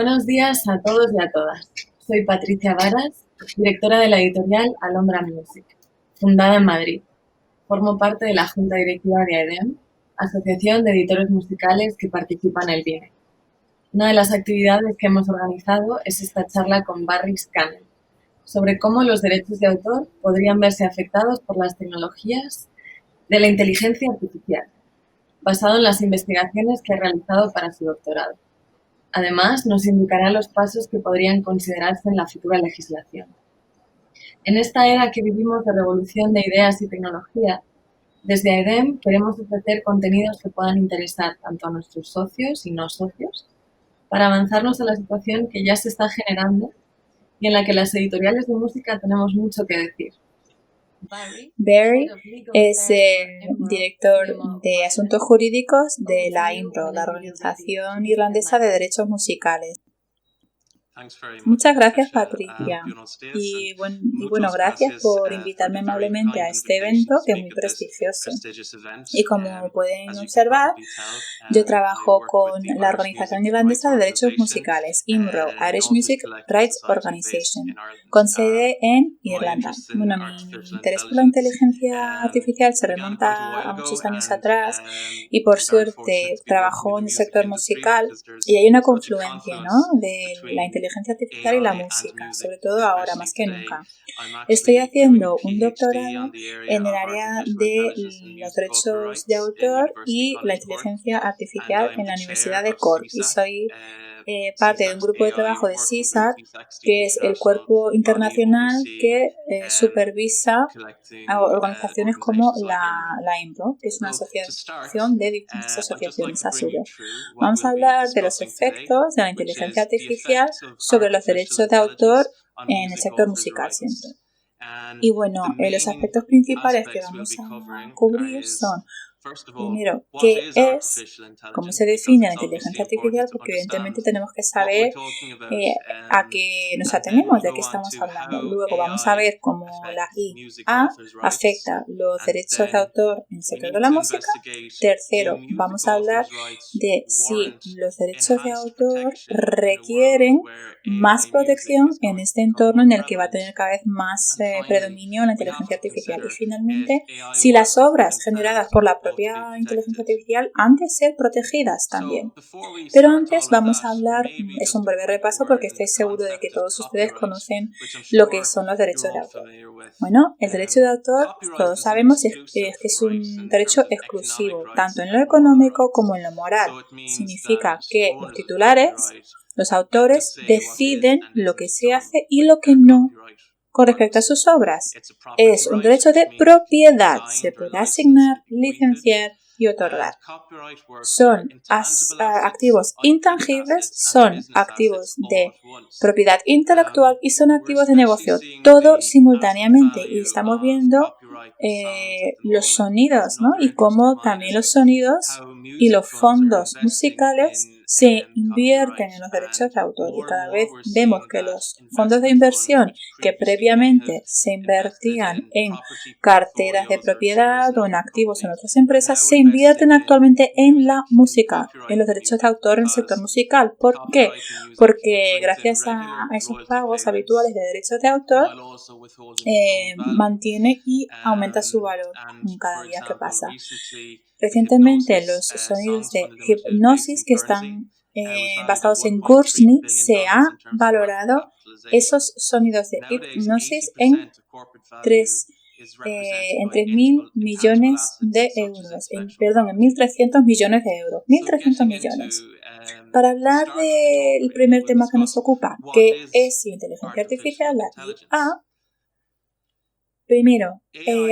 Buenos días a todos y a todas. Soy Patricia Varas, directora de la editorial Alhambra Music, fundada en Madrid. Formo parte de la junta directiva de AEDEM, Asociación de Editores Musicales que participan en el BIENE. Una de las actividades que hemos organizado es esta charla con Barry Scannell sobre cómo los derechos de autor podrían verse afectados por las tecnologías de la inteligencia artificial, basado en las investigaciones que ha realizado para su doctorado. Además, nos indicará los pasos que podrían considerarse en la futura legislación. En esta era que vivimos de revolución de ideas y tecnología, desde AEDEM queremos ofrecer contenidos que puedan interesar tanto a nuestros socios y no socios, para avanzarnos a la situación que ya se está generando y en la que las editoriales de música tenemos mucho que decir. Barry es el director de Asuntos Jurídicos de la IMRO, la Organización Irlandesa de Derechos Musicales. Muchas gracias, Patricia. Y bueno, gracias por invitarme amablemente a este evento que es muy prestigioso. Y como pueden observar, yo trabajo con la Organización Irlandesa de Derechos Musicales, IMRO, Irish Music Rights Organization, con sede en Irlanda. Bueno, mi interés por la inteligencia artificial se remonta a muchos años atrás y por suerte trabajo en el sector musical y hay una confluencia, ¿no?, de la inteligencia artificial y la música, sobre todo ahora más que nunca. Estoy haciendo un doctorado en el área de los derechos de autor y la inteligencia artificial en la Universidad de Cork y soy parte de un grupo de trabajo de CSAT, que es el cuerpo internacional que supervisa a organizaciones como la IMRO, que es una asociación de distintas asociaciones a su vez. Vamos a hablar de los efectos de la inteligencia artificial sobre los derechos de autor en el sector musical siempre. Y bueno, los aspectos principales que vamos a cubrir son, primero, qué es, cómo se define la inteligencia artificial, porque evidentemente tenemos que saber a qué nos atenemos, de qué estamos hablando. Luego vamos a ver cómo la IA afecta los derechos de autor en el sector de la música. Tercero, vamos a hablar de si los derechos de autor requieren más protección en este entorno en el que va a tener cada vez más predominio la inteligencia artificial. Y finalmente, si las obras generadas por la propia inteligencia artificial han de ser protegidas también. Pero antes vamos a hablar, es un breve repaso porque estoy seguro de que todos ustedes conocen lo que son los derechos de autor. Bueno, el derecho de autor, todos sabemos que es un derecho exclusivo, tanto en lo económico como en lo moral. Significa que los titulares, los autores, deciden lo que se hace y lo que no con respecto a sus obras. Es un derecho de propiedad. Se puede asignar, licenciar y otorgar. Son activos intangibles, son activos de propiedad intelectual y son activos de negocio. Todo simultáneamente. Y estamos viendo los sonidos, ¿no? Y cómo también los sonidos y los fondos musicales se invierten en los derechos de autor y cada vez vemos que los fondos de inversión que previamente se invertían en carteras de propiedad o en activos en otras empresas se invierten actualmente en la música, en los derechos de autor en el sector musical. ¿Por qué? Porque gracias a esos pagos habituales de derechos de autor mantiene y aumenta su valor cada día que pasa. Recientemente los sonidos de hipnosis que están basados en Kurzweil se ha valorado esos sonidos de hipnosis en 3.000 millones de euros, en 1.300 millones de euros. 1.300 millones. Para hablar del primer tema que nos ocupa, que es la inteligencia artificial, la IA, primero,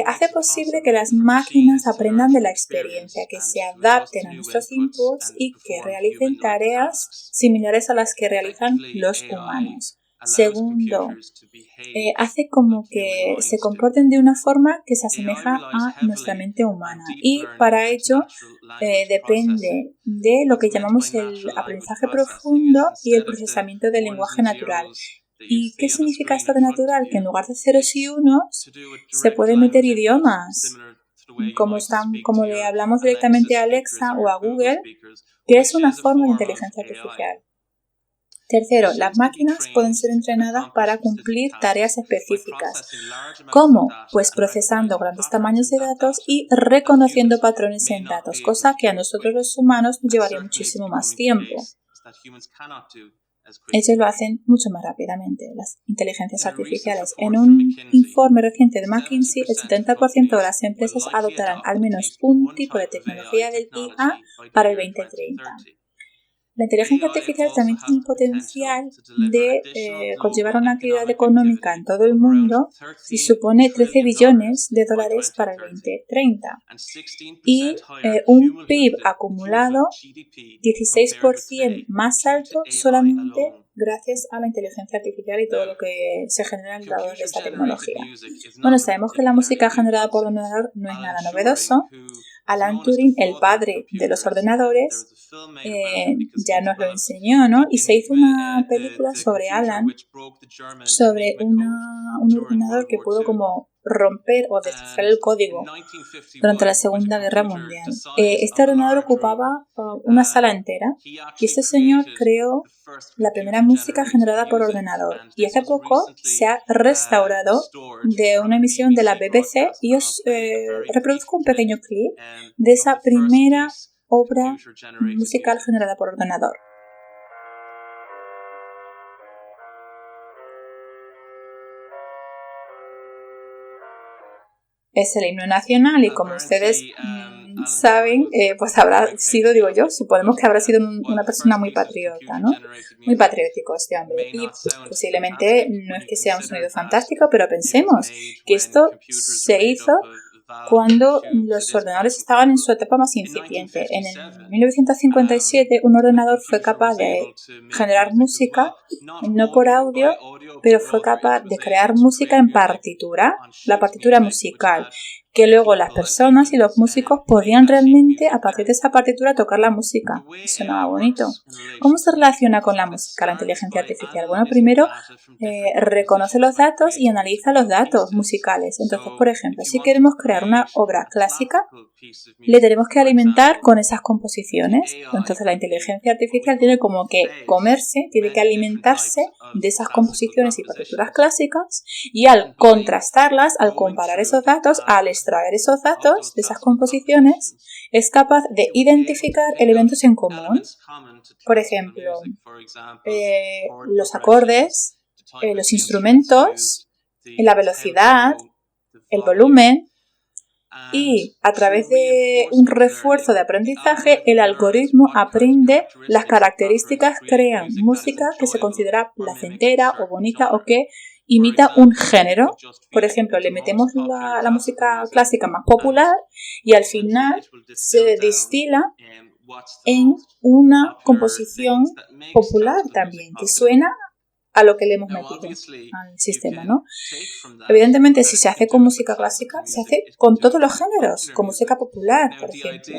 hace posible que las máquinas aprendan de la experiencia, que se adapten a nuestros inputs y que realicen tareas similares a las que realizan los humanos. Segundo, hace como que se comporten de una forma que se asemeja a nuestra mente humana y para ello depende de lo que llamamos el aprendizaje profundo y el procesamiento del lenguaje natural. ¿Y qué significa esto de natural? Que en lugar de ceros y unos se pueden meter idiomas, como le hablamos directamente a Alexa o a Google, que es una forma de inteligencia artificial. Tercero, las máquinas pueden ser entrenadas para cumplir tareas específicas. ¿Cómo? Pues procesando grandes tamaños de datos y reconociendo patrones en datos, cosa que a nosotros los humanos nos llevaría muchísimo más tiempo. Ellos lo hacen mucho más rápidamente, las inteligencias artificiales. En un informe reciente de McKinsey, el 70% de las empresas adoptarán al menos un tipo de tecnología del IA para el 2030. La inteligencia artificial también tiene el potencial de conllevar una actividad económica en todo el mundo y supone 13 billones de dólares para el 2030 y un PIB acumulado 16% más alto solamente gracias a la inteligencia artificial y todo lo que se genera alrededor de esta tecnología. Bueno, sabemos que la música generada por ordenador no es nada novedoso. Alan Turing, el padre de los ordenadores, ya nos lo enseñó, ¿no? Y se hizo una película sobre Alan, sobre un ordenador que pudo como romper o descifrar el código durante la Segunda Guerra Mundial. Este ordenador ocupaba una sala entera y este señor creó la primera música generada por ordenador y hace poco se ha restaurado de una emisión de la BBC y os reproduzco un pequeño clip de esa primera obra musical generada por ordenador. Es el himno nacional y como ustedes saben, pues habrá sido, digo yo, suponemos que habrá sido una persona muy patriota, ¿no? Muy patriótico este hombre. Y posiblemente no es que sea un sonido fantástico, pero pensemos que esto se hizo cuando los ordenadores estaban en su etapa más incipiente. En el 1957 un ordenador fue capaz de generar música, no por audio, pero fue capaz de crear música en partitura, la partitura musical, que luego las personas y los músicos podían realmente, a partir de esa partitura, tocar la música. Y sonaba bonito. ¿Cómo se relaciona con la música, la inteligencia artificial? Bueno, primero reconoce los datos y analiza los datos musicales. Entonces, por ejemplo, si queremos crear una obra clásica, le tenemos que alimentar con esas composiciones. Entonces, la inteligencia artificial tiene como que comerse, tiene que alimentarse de esas composiciones y partituras clásicas y al contrastarlas, al comparar esos datos, al extraer esos datos de esas composiciones, es capaz de identificar elementos en común. Por ejemplo, los acordes, los instrumentos, la velocidad, el volumen. Y a través de un refuerzo de aprendizaje, el algoritmo aprende las características, crean música que se considera placentera o bonita o que imita un género. Por ejemplo, le metemos la música clásica más popular y al final se destila en una composición popular también, que suena a lo que le hemos metido al sistema, ¿no? Evidentemente, si se hace con música clásica, se hace con todos los géneros, con música popular, por ejemplo.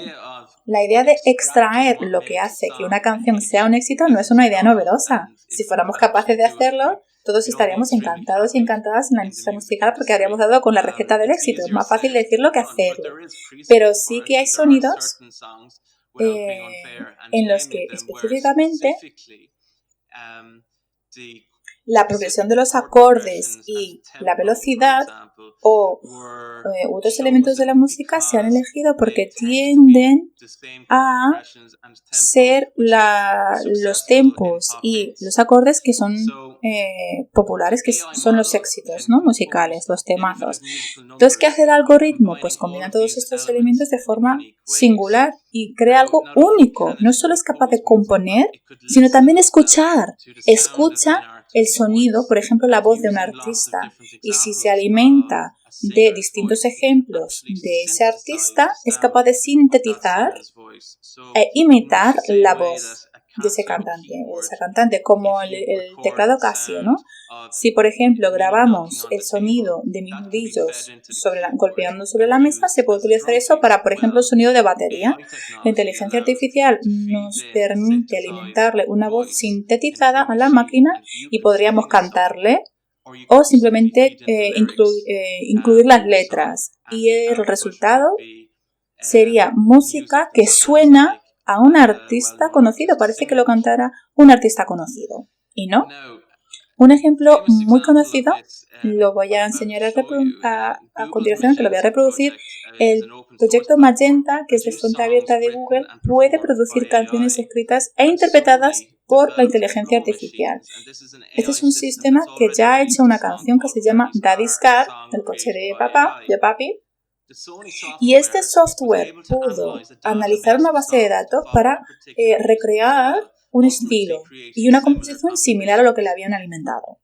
La idea de extraer lo que hace que una canción sea un éxito no es una idea novedosa. Si fuéramos capaces de hacerlo, todos estaríamos encantados y encantadas en la industria musical porque habríamos dado con la receta del éxito. Es más fácil decirlo que hacerlo. Pero sí que hay sonidos en los que específicamente la progresión de los acordes y la velocidad o otros elementos de la música se han elegido porque tienden a ser los tempos y los acordes que son populares, que son los éxitos, ¿no? Musicales, los temazos. Entonces, ¿qué hace el algoritmo? Pues combina todos estos elementos de forma singular y crea algo único. No solo es capaz de componer, sino también escuchar. Escucha el sonido, por ejemplo, la voz de un artista. Y si se alimenta de distintos ejemplos de ese artista, es capaz de sintetizar e imitar la voz de ese cantante o de esa cantante, como el teclado Casio, ¿no? Si, por ejemplo, grabamos el sonido de mis nudillos golpeando sobre la mesa, se puede utilizar eso para, por ejemplo, el sonido de batería. La inteligencia artificial nos permite alimentarle una voz sintetizada a la máquina y podríamos cantarle o simplemente incluir las letras. Y el resultado sería música que suena a un artista conocido. Parece que lo cantara un artista conocido. y no. Un ejemplo muy conocido, lo voy a enseñar a continuación, que lo voy a reproducir. El proyecto Magenta, que es de fuente abierta de Google, puede producir canciones escritas e interpretadas por la inteligencia artificial. Este es un sistema que ya ha hecho una canción que se llama Daddy's Car, el coche de papi, y este software pudo analizar una base de datos para recrear un estilo y una composición similar a lo que le habían alimentado.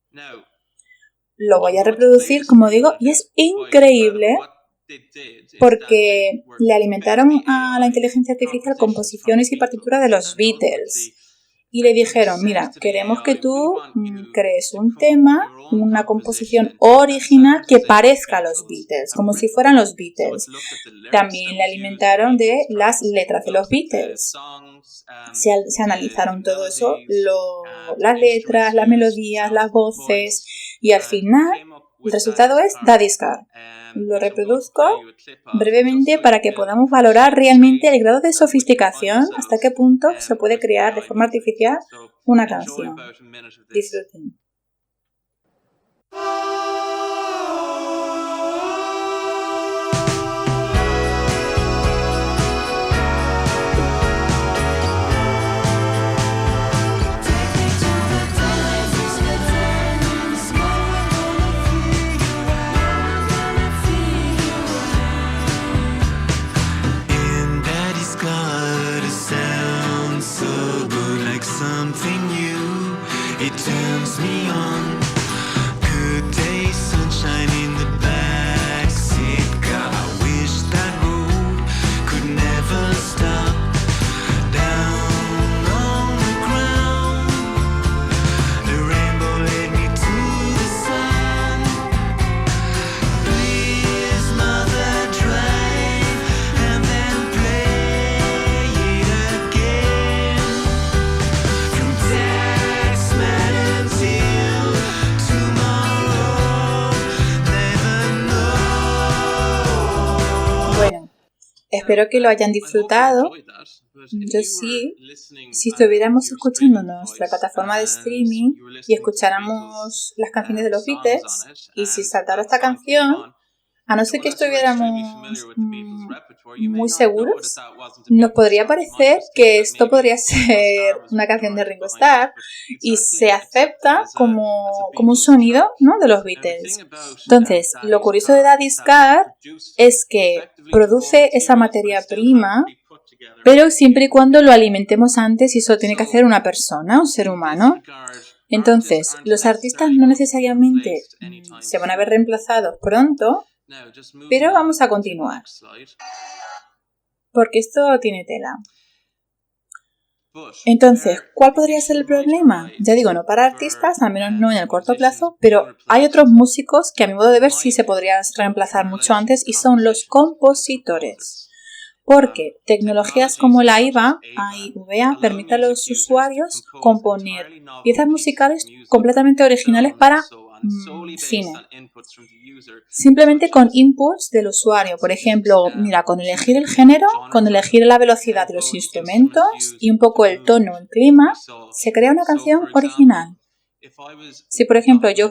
Lo voy a reproducir, como digo, y es increíble porque le alimentaron a la inteligencia artificial composiciones y partituras de los Beatles. Y le dijeron, mira, queremos que tú crees un tema, una composición original que parezca a los Beatles, como si fueran los Beatles. También le alimentaron de las letras de los Beatles. Se analizaron todo eso, las letras, las melodías, las voces, y al final el resultado es Daddy's Car. Lo reproduzco brevemente para que podamos valorar realmente el grado de sofisticación, hasta qué punto se puede crear de forma artificial una canción. Disfruten. Espero que lo hayan disfrutado. Yo sí, si estuviéramos escuchando nuestra plataforma de streaming y escucháramos las canciones de los Beatles, y si saltara esta canción, a no ser que estuviéramos muy seguros, nos podría parecer que esto podría ser una canción de Ringo Starr y se acepta como un sonido, ¿no?, de los Beatles. Entonces, lo curioso de Daddy's Car es que produce esa materia prima, pero siempre y cuando lo alimentemos antes, y eso tiene que hacer una persona, un ser humano. Entonces, los artistas no necesariamente se van a ver reemplazados pronto, pero vamos a continuar, porque esto tiene tela. Entonces, ¿cuál podría ser el problema? Ya digo, no para artistas, al menos no en el corto plazo, pero hay otros músicos que a mi modo de ver sí se podrían reemplazar mucho antes, y son los compositores. Porque tecnologías como la IVA permiten a los usuarios componer piezas musicales completamente originales para cine. Simplemente con inputs del usuario. Por ejemplo, mira, con elegir el género, con elegir la velocidad de los instrumentos y un poco el tono, el clima, se crea una canción original. Si, por ejemplo, yo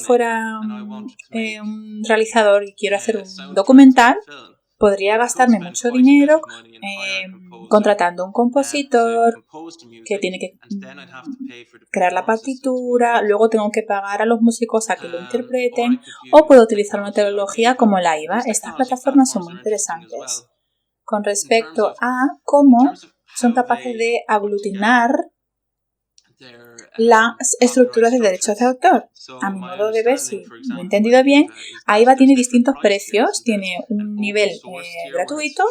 fuera un realizador y quiero hacer un documental, podría gastarme mucho dinero contratando un compositor que tiene que crear la partitura, luego tengo que pagar a los músicos a que lo interpreten, o puedo utilizar una tecnología como la IVA. Estas plataformas son muy interesantes con respecto a cómo son capaces de aglutinar las estructuras de derechos de autor. A mi modo de ver, si lo he entendido bien, AIVA tiene distintos precios. Tiene un nivel gratuito,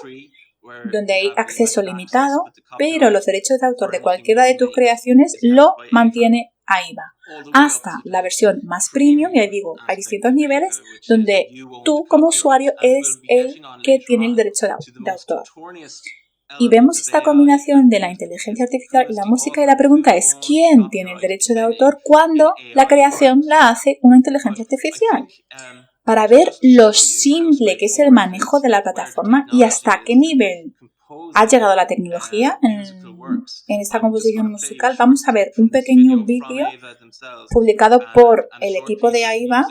donde hay acceso limitado, pero los derechos de autor de cualquiera de tus creaciones lo mantiene AIVA. Hasta la versión más premium, y ahí digo, hay distintos niveles, donde tú como usuario eres el que tiene el derecho de autor. Y vemos esta combinación de la inteligencia artificial y la música, y la pregunta es, ¿quién tiene el derecho de autor cuando la creación la hace una inteligencia artificial? Para ver lo simple que es el manejo de la plataforma y hasta qué nivel ha llegado la tecnología en en esta composición musical, vamos a ver un pequeño vídeo publicado por el equipo de AIBA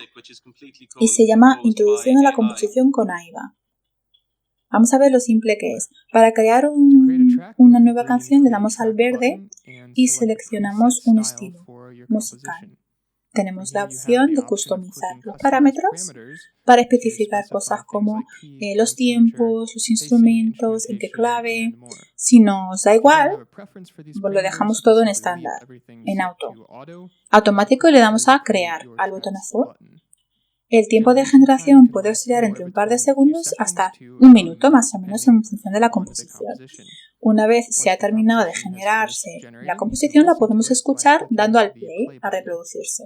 y se llama Introducción a la composición con AIBA. Vamos a ver lo simple que es. Para crear una nueva canción le damos al verde y seleccionamos un estilo musical. Tenemos la opción de customizar los parámetros para especificar cosas como los tiempos, los instrumentos, en qué clave. Si nos da igual, pues lo dejamos todo en estándar, en auto. Automático y le damos a crear al botón azul. El tiempo de generación puede oscilar entre un par de segundos hasta un minuto más o menos en función de la composición. Una vez se ha terminado de generarse la composición, la podemos escuchar dando al play a reproducirse.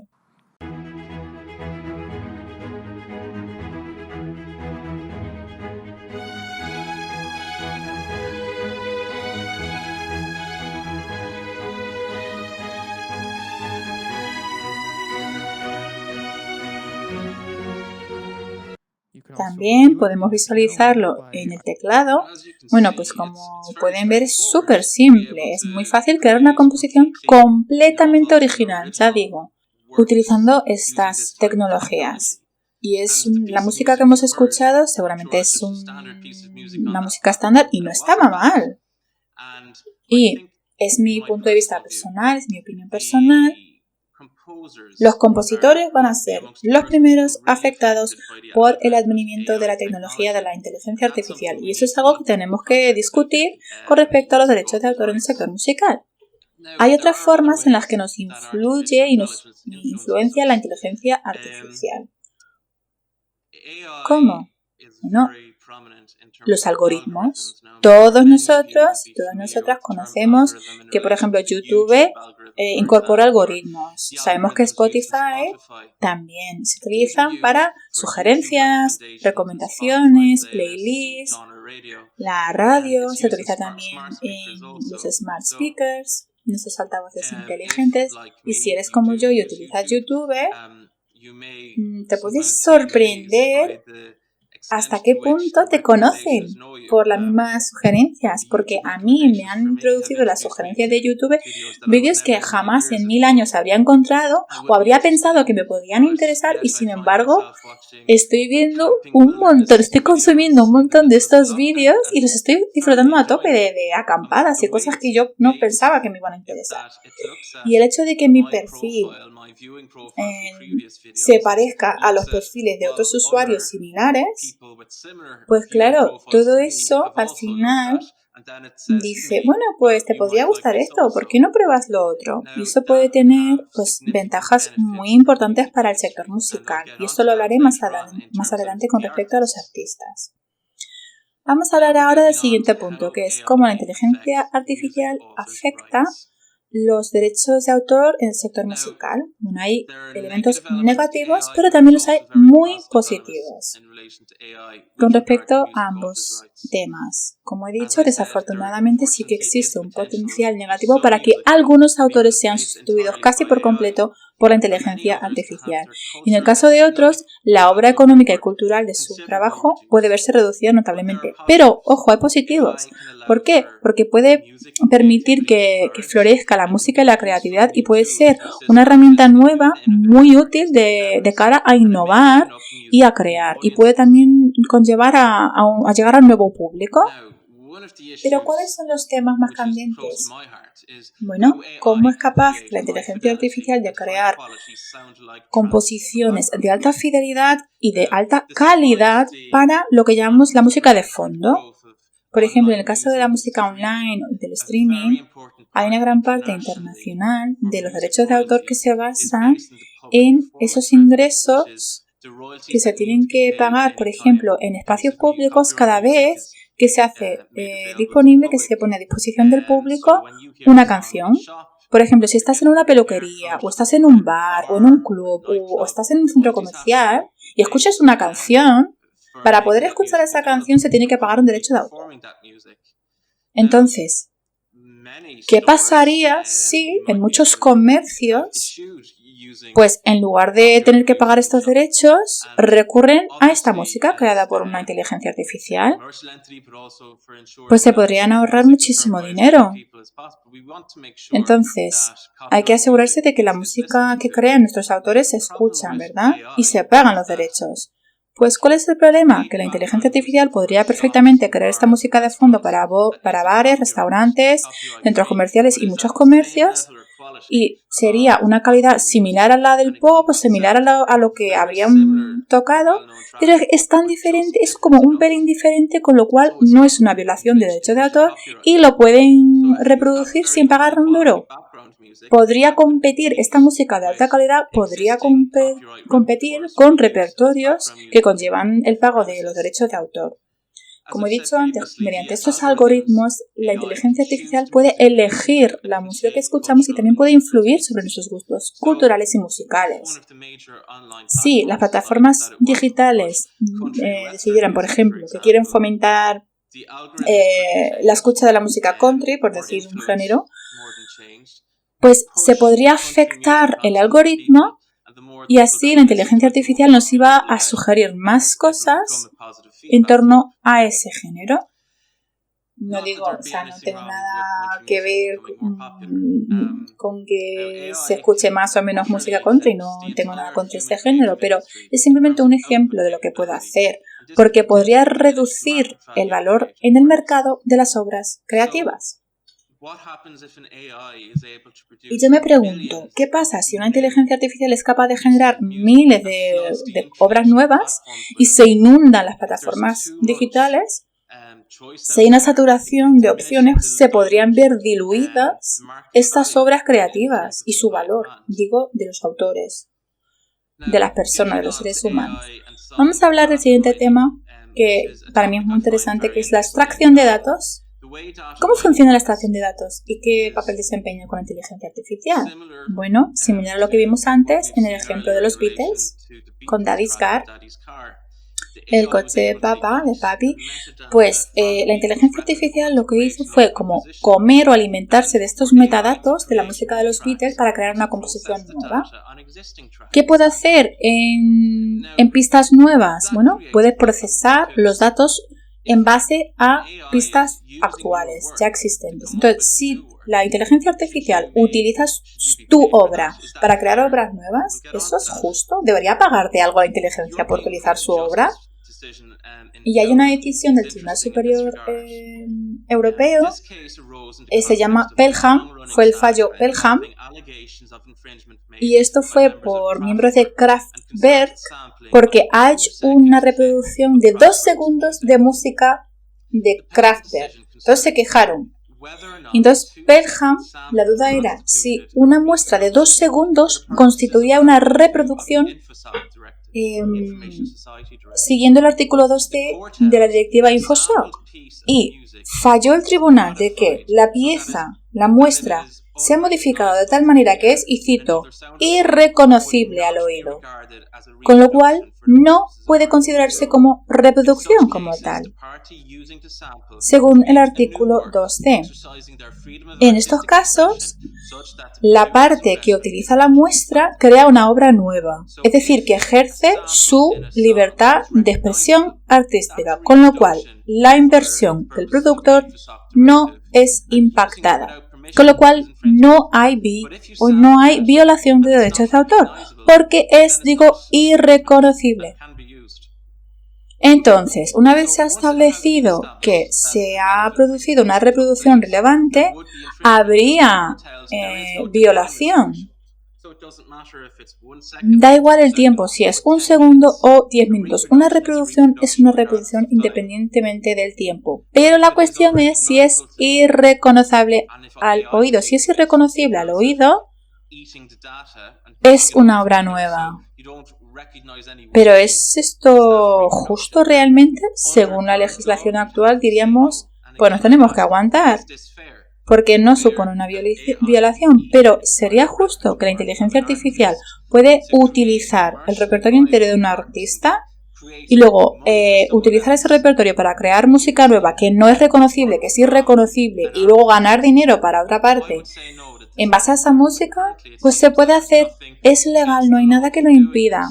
También podemos visualizarlo en el teclado. Bueno, pues como pueden ver es súper simple. Es muy fácil crear una composición completamente original, ya digo, utilizando estas tecnologías. Y es la música que hemos escuchado, seguramente es una música estándar y no estaba mal. Y es mi punto de vista personal, es mi opinión personal. Los compositores van a ser los primeros afectados por el advenimiento de la tecnología de la inteligencia artificial y eso es algo que tenemos que discutir con respecto a los derechos de autor en el sector musical. Hay otras formas en las que nos influye y nos influencia la inteligencia artificial. ¿Cómo? Bueno, los algoritmos. Todos nosotros y todas nosotras conocemos que, por ejemplo, YouTube incorpora algoritmos. Sabemos que Spotify también se utilizan para sugerencias, recomendaciones, playlists. La radio se utiliza también en los smart speakers, en esos altavoces inteligentes. Y si eres como yo y utilizas YouTube, te puedes sorprender hasta qué punto te conocen por las mismas sugerencias, porque a mí me han introducido las sugerencias de YouTube vídeos que jamás en 1000 años habría encontrado o habría pensado que me podían interesar y sin embargo estoy viendo un montón, estoy consumiendo un montón de estos vídeos y los estoy disfrutando a tope de acampadas y cosas que yo no pensaba que me iban a interesar. Y el hecho de que mi perfil se parezca a los perfiles de otros usuarios similares, pues claro, todo eso al final dice, bueno, pues te podría gustar esto, ¿por qué no pruebas lo otro? Y eso puede tener pues ventajas muy importantes para el sector musical y esto lo hablaré más adelante con respecto a los artistas. Vamos a hablar ahora del siguiente punto, que es cómo la inteligencia artificial afecta los derechos de autor en el sector musical. Bueno, hay elementos negativos, pero también los hay muy positivos con respecto a ambos temas. Como he dicho, desafortunadamente sí que existe un potencial negativo para que algunos autores sean sustituidos casi por completo por la inteligencia artificial. Y en el caso de otros, la obra económica y cultural de su trabajo puede verse reducida notablemente. Pero, ojo, hay positivos. ¿Por qué? Porque puede permitir que florezca la música y la creatividad y puede ser una herramienta nueva, muy útil de cara a innovar y a crear. Y puede también conllevar a llegar a un nuevo público. Pero ¿cuáles son los temas más candentes? Bueno, ¿cómo es capaz la inteligencia artificial de crear composiciones de alta fidelidad y de alta calidad para lo que llamamos la música de fondo? Por ejemplo, en el caso de la música online o del streaming, hay una gran parte internacional de los derechos de autor que se basan en esos ingresos que se tienen que pagar, por ejemplo, en espacios públicos cada vez que se hace disponible, que se pone a disposición del público una canción. Por ejemplo, si estás en una peluquería, o estás en un bar, o en un club, o estás en un centro comercial y escuchas una canción, para poder escuchar esa canción se tiene que pagar un derecho de autor. Entonces, ¿qué pasaría si en muchos comercios Pues en lugar de tener que pagar estos derechos, recurren a esta música creada por una inteligencia artificial. Pues se podrían ahorrar muchísimo dinero. Entonces, hay que asegurarse de que la música que crean nuestros autores se escuchan, ¿verdad? Y se pagan los derechos. Pues, ¿cuál es el problema? Que la inteligencia artificial podría perfectamente crear esta música de fondo para bares, restaurantes, centros comerciales y muchos comercios, y sería una calidad similar a la del pop o similar a lo que habían tocado, pero es tan diferente, es como un pelín diferente, con lo cual no es una violación de derechos de autor y lo pueden reproducir sin pagar un duro. Podría competir, esta música de alta calidad podría competir con repertorios que conllevan el pago de los derechos de autor. Como he dicho antes, mediante estos algoritmos, la inteligencia artificial puede elegir la música que escuchamos y también puede influir sobre nuestros gustos culturales y musicales. Si las plataformas digitales decidieran, por ejemplo, que quieren fomentar la escucha de la música country, por decir un género, pues se podría afectar el algoritmo y así la inteligencia artificial nos iba a sugerir más cosas en torno a ese género. No digo, no tengo nada que ver con que se escuche más o menos música country, no tengo nada contra este género, pero es simplemente un ejemplo de lo que puedo hacer, porque podría reducir el valor en el mercado de las obras creativas. Y yo me pregunto, ¿qué pasa si una inteligencia artificial es capaz de generar miles de obras nuevas y se inundan las plataformas digitales? Si hay una saturación de opciones, se podrían ver diluidas estas obras creativas y su valor, digo, de los autores, de las personas, de los seres humanos. Vamos a hablar del siguiente tema, que para mí es muy interesante, que es la extracción de datos. ¿Cómo funciona la extracción de datos y qué papel desempeña con la inteligencia artificial? Bueno, similar a lo que vimos antes en el ejemplo de los Beatles, con Daddy's Car, el coche de papi, pues la inteligencia artificial lo que hizo fue como comer o alimentarse de estos metadatos de la música de los Beatles para crear una composición nueva. ¿Qué puede hacer en pistas nuevas? Bueno, puede procesar los datos en base a pistas actuales, ya existentes. Entonces, si la inteligencia artificial utiliza tu obra para crear obras nuevas, ¿eso es justo? ¿Debería pagarte algo a la inteligencia por utilizar su obra? Y hay una decisión del Tribunal Superior Europeo, se llama Pelham, fue el fallo Pelham, y esto fue por miembros de Kraftwerk, porque ha hecho una reproducción de 2 segundos de música de Kraftwerk. Entonces se quejaron. Entonces Pelham, la duda era si una muestra de 2 segundos constituía una reproducción siguiendo el artículo 2D de la directiva InfoSoc. Y falló el tribunal de que la pieza, la muestra, se ha modificado de tal manera que es, y cito, irreconocible al oído, con lo cual no puede considerarse como reproducción como tal, según el artículo 2D. En estos casos, la parte que utiliza la muestra crea una obra nueva, es decir, que ejerce su libertad de expresión artística, con lo cual la inversión del productor no es impactada. Con lo cual no hay violación de derechos de autor, porque es, irreconocible. Entonces, una vez se ha establecido que se ha producido una reproducción relevante, habría violación. Da igual el tiempo, si es 1 segundo o 10 minutos. Una reproducción es una reproducción independientemente del tiempo. Pero la cuestión es si es irreconocible al oído. Si es irreconocible al oído, es una obra nueva. Pero ¿es esto justo realmente? Según la legislación actual diríamos, pues nos tenemos que aguantar, porque no supone una violación, pero ¿sería justo que la inteligencia artificial puede utilizar el repertorio entero de un artista y luego utilizar ese repertorio para crear música nueva que no es reconocible, que es irreconocible, y luego ganar dinero para otra parte en base a esa música, pues se puede hacer, es legal, no hay nada que lo impida.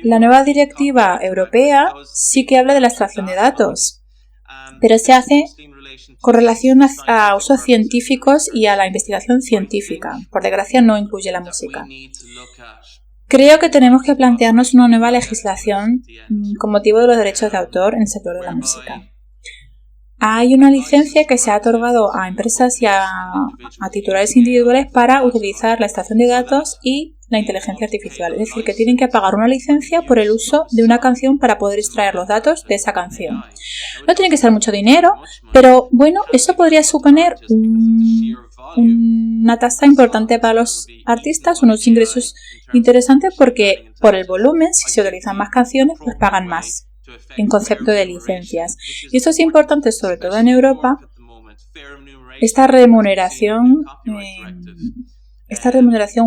La nueva directiva europea sí que habla de la extracción de datos, pero se hace con relación a usos científicos y a la investigación científica. Por desgracia no incluye la música. Creo que tenemos que plantearnos una nueva legislación con motivo de los derechos de autor en el sector de la música. Hay una licencia que se ha otorgado a empresas y a titulares individuales para utilizar la extracción de datos y la inteligencia artificial. Es decir, que tienen que pagar una licencia por el uso de una canción para poder extraer los datos de esa canción. No tiene que ser mucho dinero, pero bueno, eso podría suponer una tasa importante para los artistas, unos ingresos interesantes porque por el volumen, si se utilizan más canciones, pues pagan más en concepto de licencias. Y esto es importante sobre todo en Europa, esta remuneración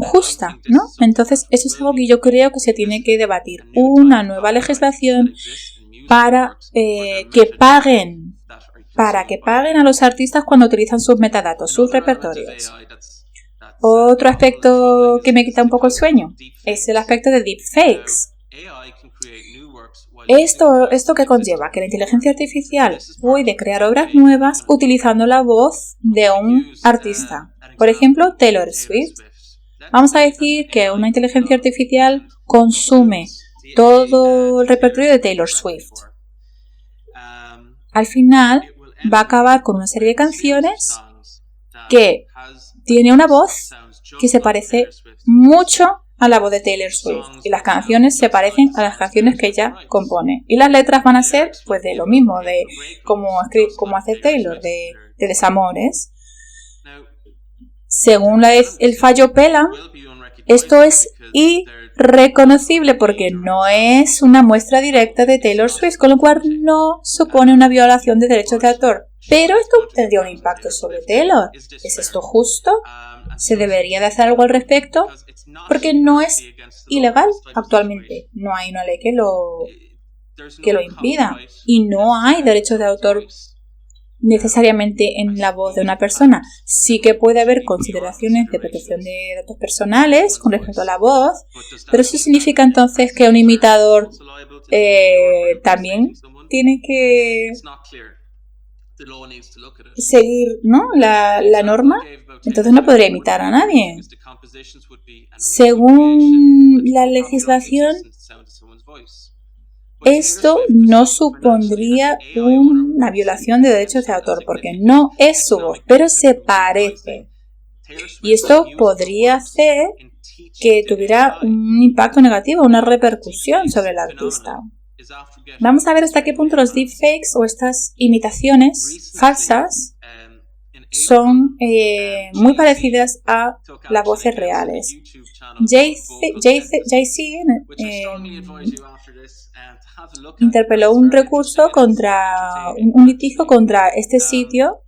justa, ¿no? Entonces eso es algo que yo creo que se tiene que debatir, una nueva legislación para que paguen a los artistas cuando utilizan sus metadatos, sus repertorios. Otro aspecto que me quita un poco el sueño es el aspecto de deepfakes. Esto que conlleva que la inteligencia artificial puede crear obras nuevas utilizando la voz de un artista. Por ejemplo, Taylor Swift. Vamos a decir que una inteligencia artificial consume todo el repertorio de Taylor Swift. Al final va a acabar con una serie de canciones que tiene una voz que se parece mucho a la voz de Taylor Swift y las canciones se parecen a las canciones que ella compone y las letras van a ser pues de lo mismo, de como hace Taylor, de desamores. Según el fallo Pelham, esto es irreconocible porque no es una muestra directa de Taylor Swift, con lo cual no supone una violación de derechos de autor. Pero esto tendría un impacto sobre Taylor. ¿Es esto justo? ¿Se debería de hacer algo al respecto? Porque no es ilegal actualmente. No hay una ley que lo impida. Y no hay derechos de autor necesariamente en la voz de una persona. Sí que puede haber consideraciones de protección de datos personales con respecto a la voz, pero eso significa entonces que un imitador también tiene que seguir, ¿no? la norma. Entonces no podría imitar a nadie. Según la legislación, esto no supondría una violación de derechos de autor porque no es su voz, pero se parece. Y esto podría hacer que tuviera un impacto negativo, una repercusión sobre el artista. Vamos a ver hasta qué punto los deepfakes o estas imitaciones falsas son muy parecidas a las voces reales. Jay-Z interpeló un recurso contra un litigio contra este sitio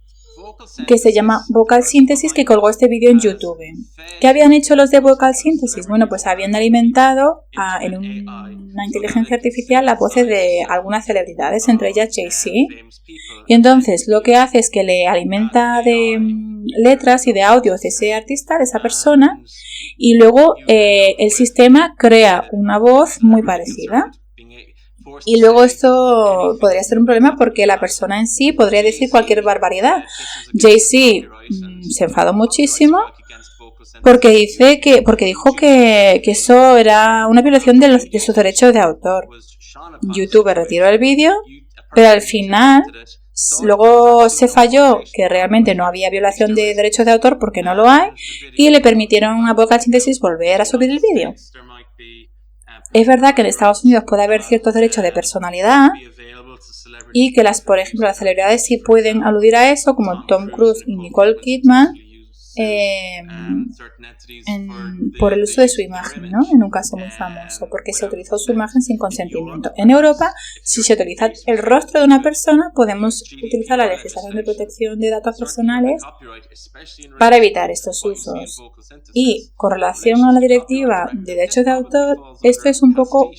que se llama Vocal Synthesis, que colgó este vídeo en YouTube. ¿Qué habían hecho los de Vocal Synthesis? Bueno, pues habían alimentado en una inteligencia artificial las voces de algunas celebridades, entre ellas Jay-Z. Y entonces lo que hace es que le alimenta de letras y de audios de ese artista, de esa persona, y luego el sistema crea una voz muy parecida. Y luego esto podría ser un problema porque la persona en sí podría decir cualquier barbaridad. Jay-Z se enfadó muchísimo porque dijo que eso era una violación de sus derechos de autor. YouTube retiró el vídeo, pero al final luego se falló que realmente no había violación de derechos de autor porque no lo hay y le permitieron a Vocal Synthesis volver a subir el vídeo. Es verdad que en Estados Unidos puede haber ciertos derechos de personalidad y que por ejemplo, las celebridades sí pueden aludir a eso, como Tom Cruise y Nicole Kidman, por el uso de su imagen, ¿no? En un caso muy famoso, porque se utilizó su imagen sin consentimiento. En Europa, si se utiliza el rostro de una persona, podemos utilizar la legislación de protección de datos personales para evitar estos usos. Y con relación a la directiva de derechos de autor, esto es un poco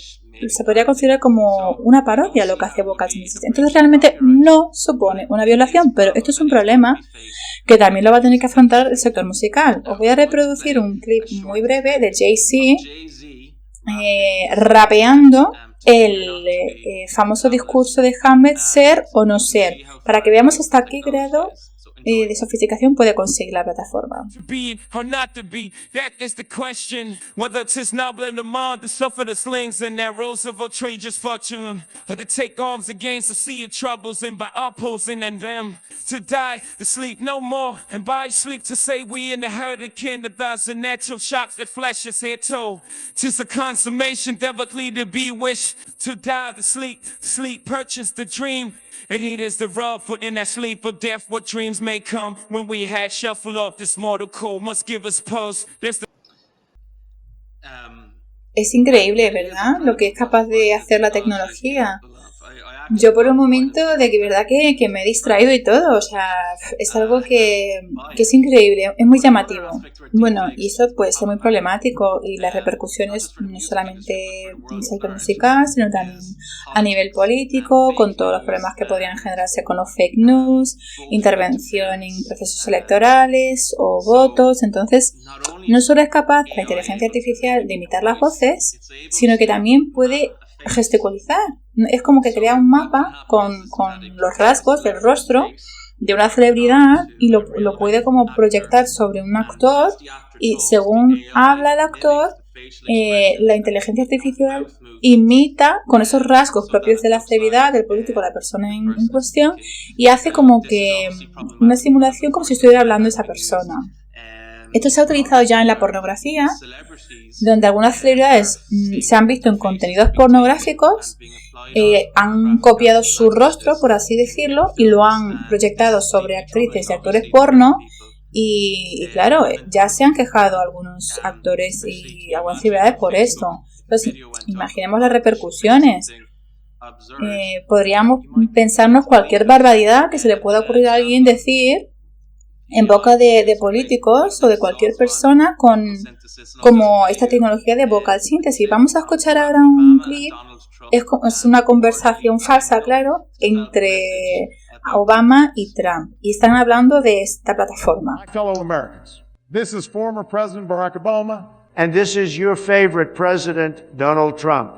se podría considerar como una parodia lo que hace Vocal Synthesis. Entonces realmente no supone una violación, pero esto es un problema que también lo va a tener que afrontar el sector musical. Os voy a reproducir un clip muy breve de Jay-Z rapeando el famoso discurso de Hamlet, ser o no ser, para que veamos hasta qué grado de sofisticación puede conseguir la plataforma. And it is the rub, for in that sleep of death, what dreams may come. When we had shuffled off this mortal cold, must give us pulse. Es increíble, ¿verdad? Lo que es capaz de hacer la tecnología. Yo por un momento de que verdad que me he distraído y todo, o sea, es algo que es increíble, es muy llamativo. Bueno, y eso puede ser muy problemático y las repercusiones no solamente en el sector musical, sino también a nivel político, con todos los problemas que podrían generarse con los fake news, intervención en procesos electorales o votos. Entonces, no solo es capaz la inteligencia artificial de imitar las voces, sino que también puede gesticulizar. Es como que crea un mapa con los rasgos del rostro de una celebridad y lo puede como proyectar sobre un actor, y según habla el actor, la inteligencia artificial imita con esos rasgos propios de la celebridad, del político, la persona en cuestión, y hace como que una simulación como si estuviera hablando esa persona. Esto se ha utilizado ya en la pornografía, donde algunas celebridades se han visto en contenidos pornográficos, han copiado su rostro, por así decirlo, y lo han proyectado sobre actrices y actores porno, y claro, ya se han quejado algunos actores y algunas celebridades por esto. Entonces, imaginemos las repercusiones. Podríamos pensarnos cualquier barbaridad que se le pueda ocurrir a alguien decir en boca de políticos o de cualquier persona como esta tecnología de vocal síntesis. Vamos a escuchar ahora un clip. Es una conversación falsa, claro, entre Obama y Trump. Y están hablando de esta plataforma. Fellow Americans, this is former President Barack Obama. And this is your favorite president, Donald Trump.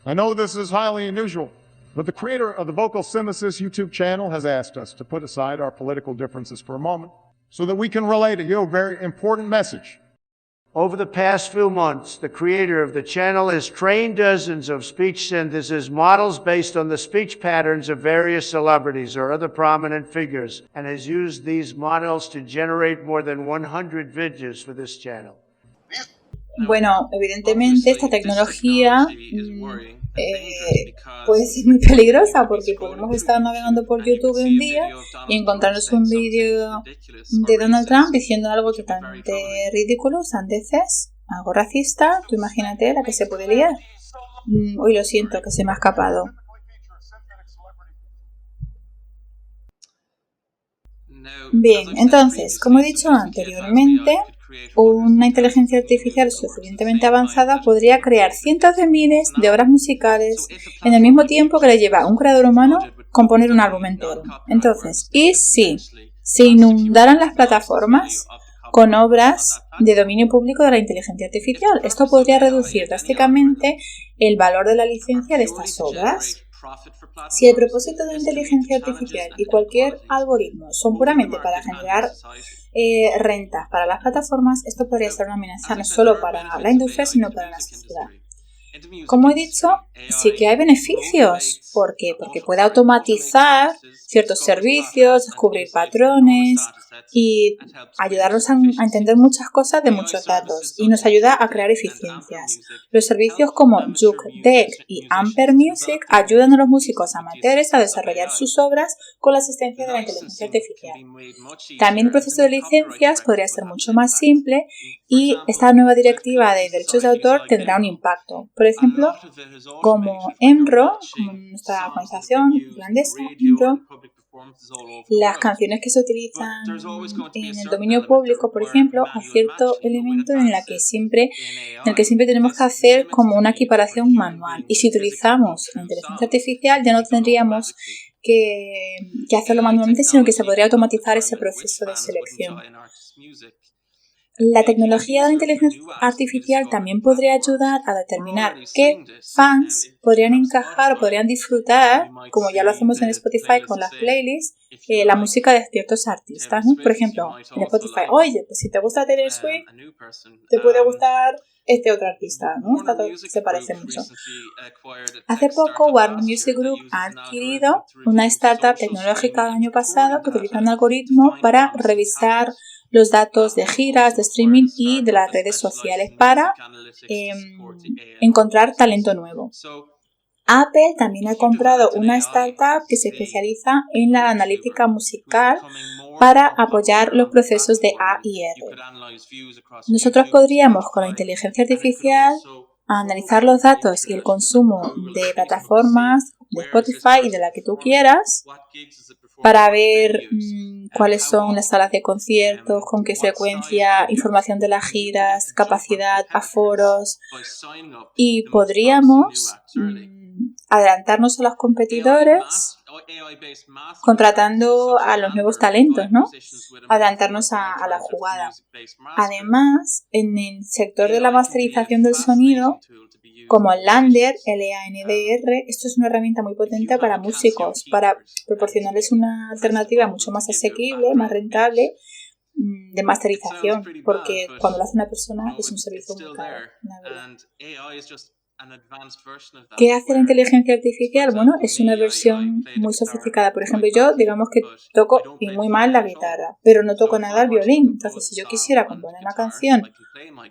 I know this is highly unusual, but the creator of the Vocal Synthesis YouTube channel has asked us to put aside our political differences for a moment so that we can relay to you a very important message. Over the past few months, the creator of the channel has trained dozens of speech synthesis models based on the speech patterns of various celebrities or other prominent figures, and has used these models to generate more than 100 videos for this channel. Bueno, evidentemente esta tecnología puede ser muy peligrosa, porque podemos estar navegando por YouTube un día y encontrarnos un vídeo de Donald Trump diciendo algo totalmente ridículo, sandeces, algo racista. Tú imagínate la que se puede liar. Hoy lo siento, que se me ha escapado. Bien, entonces, como he dicho anteriormente, una inteligencia artificial suficientemente avanzada podría crear cientos de miles de obras musicales en el mismo tiempo que le lleva a un creador humano componer un álbum entero. Entonces, ¿y si se inundaran las plataformas con obras de dominio público de la inteligencia artificial? Esto podría reducir drásticamente el valor de la licencia de estas obras. Si el propósito de la inteligencia artificial y cualquier algoritmo son puramente para generar rentas para las plataformas, esto podría ser una amenaza no solo para la industria, sino para la sociedad. Como he dicho, sí que hay beneficios. ¿Por qué? Porque puede automatizar ciertos servicios, descubrir patrones y ayudarnos a entender muchas cosas de muchos datos, y nos ayuda a crear eficiencias. Los servicios como Juke Deck y Ampere Music ayudan a los músicos amateurs a desarrollar sus obras con la asistencia de la inteligencia artificial. También el proceso de licencias podría ser mucho más simple, y esta nueva directiva de derechos de autor tendrá un impacto. Por ejemplo, como EMRO, como nuestra organización irlandesa, EMRO, Las canciones que se utilizan en el dominio público, por ejemplo, hay cierto elemento en el que siempre tenemos que hacer como una equiparación manual. Y si utilizamos la inteligencia artificial ya no tendríamos que hacerlo manualmente, sino que se podría automatizar ese proceso de selección. La tecnología de la inteligencia artificial también podría ayudar a determinar qué fans podrían encajar o podrían disfrutar, como ya lo hacemos en Spotify con las playlists, la música de ciertos artistas, ¿no? Por ejemplo, en Spotify, oye, pues si te gusta Taylor Swift, te puede gustar este otro artista, ¿no? Se parece mucho. Hace poco, Warner Music Group ha adquirido una startup tecnológica el año pasado que utiliza un algoritmo para revisar los datos de giras, de streaming y de las redes sociales para encontrar talento nuevo. Apple también ha comprado una startup que se especializa en la analítica musical para apoyar los procesos de A y R. Nosotros podríamos, con la inteligencia artificial, analizar los datos y el consumo de plataformas, de Spotify y de la que tú quieras, para ver cuáles son las salas de conciertos, con qué frecuencia, información de las giras, capacidad, aforos, y podríamos adelantarnos a los competidores contratando a los nuevos talentos, ¿no? Adelantarnos a la jugada. Además, en el sector de la masterización del sonido, como el Lander, LANDR, esto es una herramienta muy potente para músicos, para proporcionarles una alternativa mucho más asequible, más rentable de masterización, porque cuando lo hace una persona es un servicio muy caro, la verdad. ¿Qué hace la inteligencia artificial? Bueno, es una versión muy sofisticada. Por ejemplo, yo digamos que toco y muy mal la guitarra, pero no toco nada el violín. Entonces, si yo quisiera componer una canción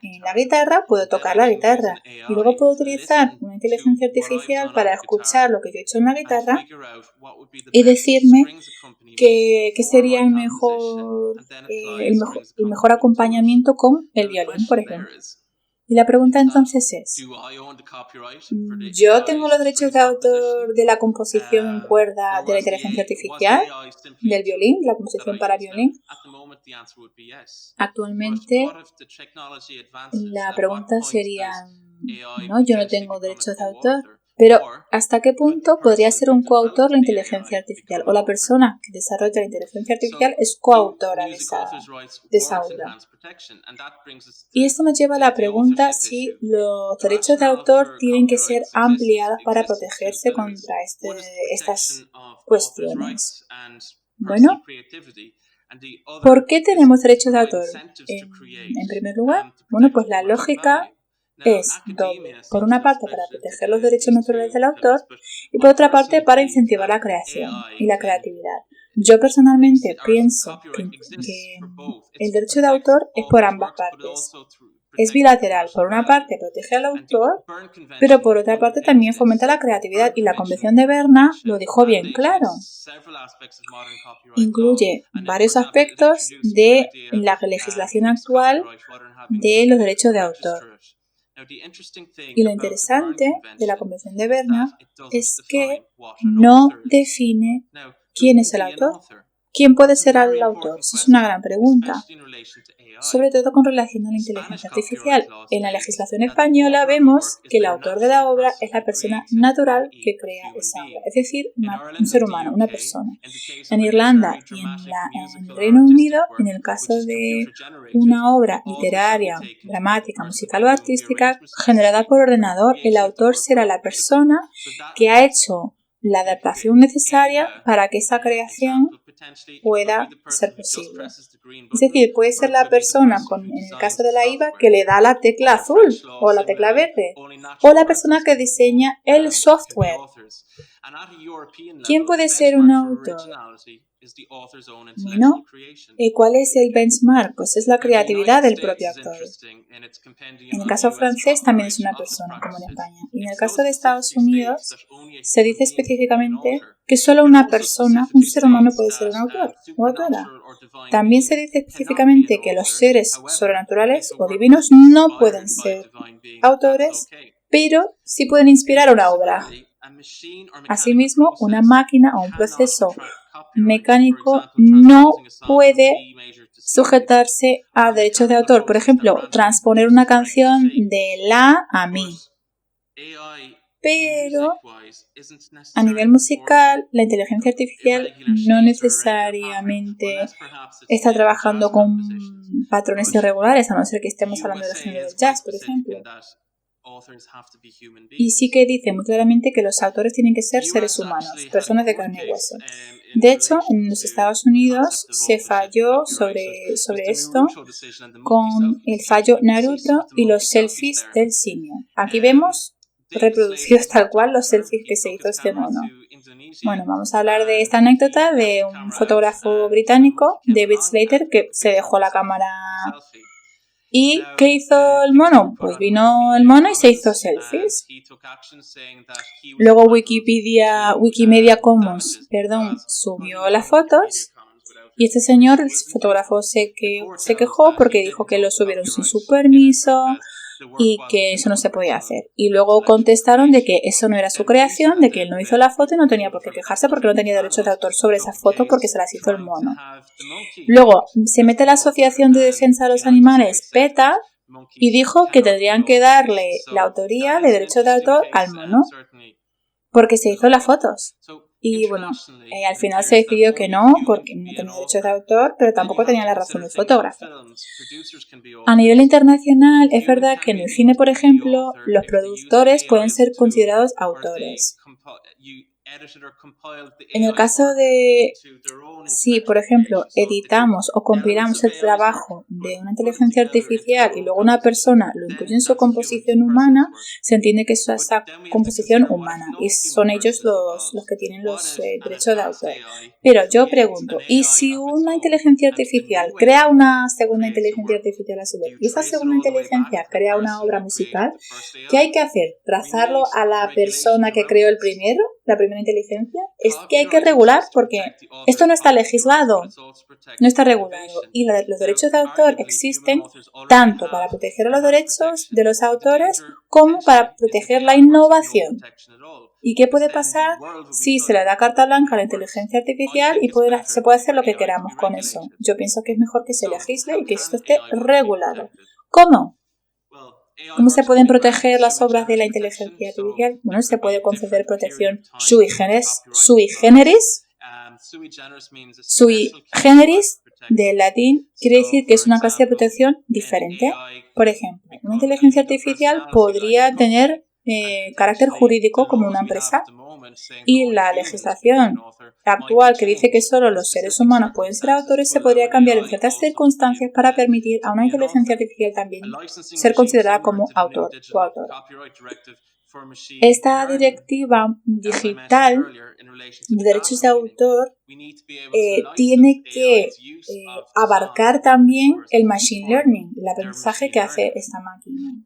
en la guitarra, puedo tocar la guitarra. Y luego puedo utilizar una inteligencia artificial para escuchar lo que yo he hecho en la guitarra y decirme qué sería el mejor acompañamiento con el violín, por ejemplo. Y la pregunta entonces es, ¿yo tengo los derechos de autor de la composición en cuerda de la inteligencia artificial, del violín, la composición para violín? Actualmente la pregunta sería, no, yo no tengo derechos de autor. Pero, ¿hasta qué punto podría ser un coautor la inteligencia artificial? O la persona que desarrolla la inteligencia artificial es coautora de esa obra. Y esto nos lleva a la pregunta si los derechos de autor tienen que ser ampliados para protegerse contra estas cuestiones. Bueno, ¿por qué tenemos derechos de autor? En primer lugar, bueno, pues la lógica es doble. Por una parte, para proteger los derechos naturales del autor y por otra parte, para incentivar la creación y la creatividad. Yo personalmente pienso que el derecho de autor es por ambas partes. Es bilateral. Por una parte, protege al autor, pero por otra parte también fomenta la creatividad y la Convención de Berna lo dijo bien claro. Incluye varios aspectos de la legislación actual de los derechos de autor. Y lo interesante de la Convención de Berna es que no define quién es el autor. ¿Quién puede ser el autor? Esa es una gran pregunta, sobre todo con relación a la inteligencia artificial. En la legislación española vemos que el autor de la obra es la persona natural que crea esa obra, es decir, un ser humano, una persona. En Irlanda y en el Reino Unido, en el caso de una obra literaria, dramática, musical o artística generada por ordenador, el autor será la persona que ha hecho la adaptación necesaria para que esa creación pueda ser posible. Es decir, puede ser la persona, en el caso de la IVA, que le da la tecla azul o la tecla verde, o la persona que diseña el software. ¿Quién puede ser un autor? Bueno, ¿cuál es el benchmark? Pues es la creatividad del propio autor. En el caso francés también es una persona, como en España. Y en el caso de Estados Unidos se dice específicamente que solo una persona, un ser humano, puede ser un autor o autora. También se dice específicamente que los seres sobrenaturales o divinos no pueden ser autores, pero sí pueden inspirar una obra. Asimismo, una máquina o un proceso mecánico no puede sujetarse a derechos de autor. Por ejemplo, transponer una canción de la a mi. Pero a nivel musical, la inteligencia artificial no necesariamente está trabajando con patrones irregulares, a no ser que estemos hablando del género del jazz, por ejemplo. Y sí que dice muy claramente que los autores tienen que ser seres humanos, personas de carne y hueso. De hecho, en los Estados Unidos se falló sobre esto con el fallo Naruto y los selfies del simio. Aquí vemos reproducidos tal cual los selfies que se hizo este mono. Bueno, vamos a hablar de esta anécdota de un fotógrafo británico, David Slater, que se dejó la cámara. ¿Y qué hizo el mono? Pues vino el mono y se hizo selfies. Luego Wikimedia Commons, subió las fotos y este señor, el fotógrafo, se quejó porque dijo que lo subieron sin su permiso y que eso no se podía hacer. Y luego contestaron de que eso no era su creación, de que él no hizo la foto y no tenía por qué quejarse porque no tenía derechos de autor sobre esa foto porque se las hizo el mono. Luego se mete la Asociación de Defensa de los Animales, PETA, y dijo que tendrían que darle la autoría de derechos de autor al mono porque se hizo las fotos. Y bueno, al final se decidió que no, porque no tenía derechos de autor, pero tampoco tenía la razón el fotógrafo. A nivel internacional, es verdad que en el cine, por ejemplo, los productores pueden ser considerados autores. En el caso de si, por ejemplo, editamos o compilamos el trabajo de una inteligencia artificial y luego una persona lo incluye en su composición humana, se entiende que es esa composición humana y son ellos los que tienen los derechos de autor. Pero yo pregunto, ¿y si una inteligencia artificial crea una segunda inteligencia artificial a su vez y esa segunda inteligencia crea una obra musical? ¿Qué hay que hacer? ¿Trazarlo a la persona que creó el primero? ¿La primera inteligencia? Es que hay que regular porque esto no está legislado, no está regulado y los derechos de autor existen tanto para proteger los derechos de los autores como para proteger la innovación. ¿Y qué puede pasar si se le da carta blanca a la inteligencia artificial y se puede hacer lo que queramos con eso? Yo pienso que es mejor que se legisle y que esto esté regulado. ¿Cómo? ¿Cómo se pueden proteger las obras de la inteligencia artificial? Bueno, se puede conceder protección sui generis, del latín, quiere decir que es una clase de protección diferente. Por ejemplo, una inteligencia artificial podría tener carácter jurídico como una empresa y la legislación actual que dice que solo los seres humanos pueden ser autores se podría cambiar en ciertas circunstancias para permitir a una inteligencia artificial también ser considerada como autor o autora. Esta directiva digital de derechos de autor tiene que abarcar también el machine learning, el aprendizaje que hace esta máquina.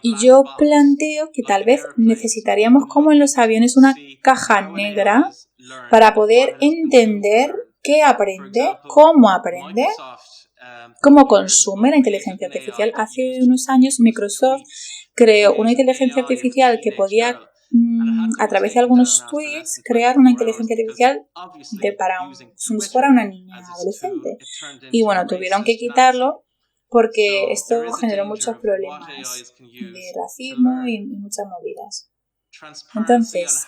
Y yo planteo que tal vez necesitaríamos, como en los aviones, una caja negra para poder entender qué aprende, cómo consume la inteligencia artificial. Hace unos años Microsoft creó una inteligencia artificial que podía, a través de algunos tweets, crear una inteligencia artificial como si fuera una niña adolescente. Y bueno, tuvieron que quitarlo porque esto generó muchos problemas de racismo y muchas movidas. Entonces,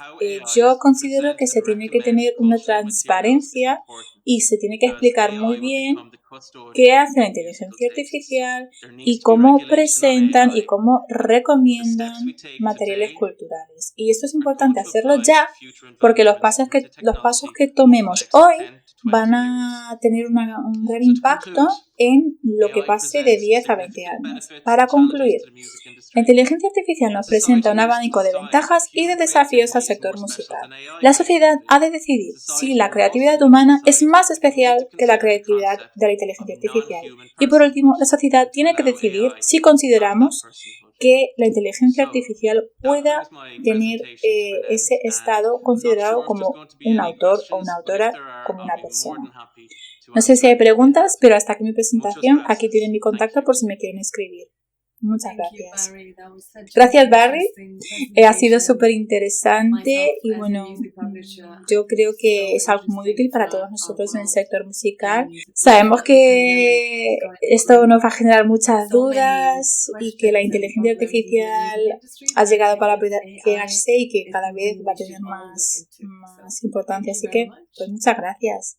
yo considero que se tiene que tener una transparencia y se tiene que explicar muy bien qué hace la inteligencia artificial y cómo presentan y cómo recomiendan materiales culturales. Y esto es importante hacerlo ya porque los pasos que tomemos hoy van a tener un gran impacto en lo que pase de 10 a 20 años. Para concluir, la inteligencia artificial nos presenta un abanico de ventajas y de desafíos al sector musical. La sociedad ha de decidir si la creatividad humana es más especial que la creatividad de la inteligencia artificial. Y por último, la sociedad tiene que decidir si consideramos que la inteligencia artificial pueda tener ese estado considerado como un autor o una autora, como una persona. No sé si hay preguntas, pero hasta aquí mi presentación. Aquí tienen mi contacto por si me quieren escribir. Muchas gracias. Gracias, Barry. Ha sido súper interesante y bueno, yo creo que es algo muy útil para todos nosotros en el sector musical. Sabemos que esto nos va a generar muchas dudas y que la inteligencia artificial ha llegado para quedarse y que cada vez va a tener más importancia. Así que, pues muchas gracias.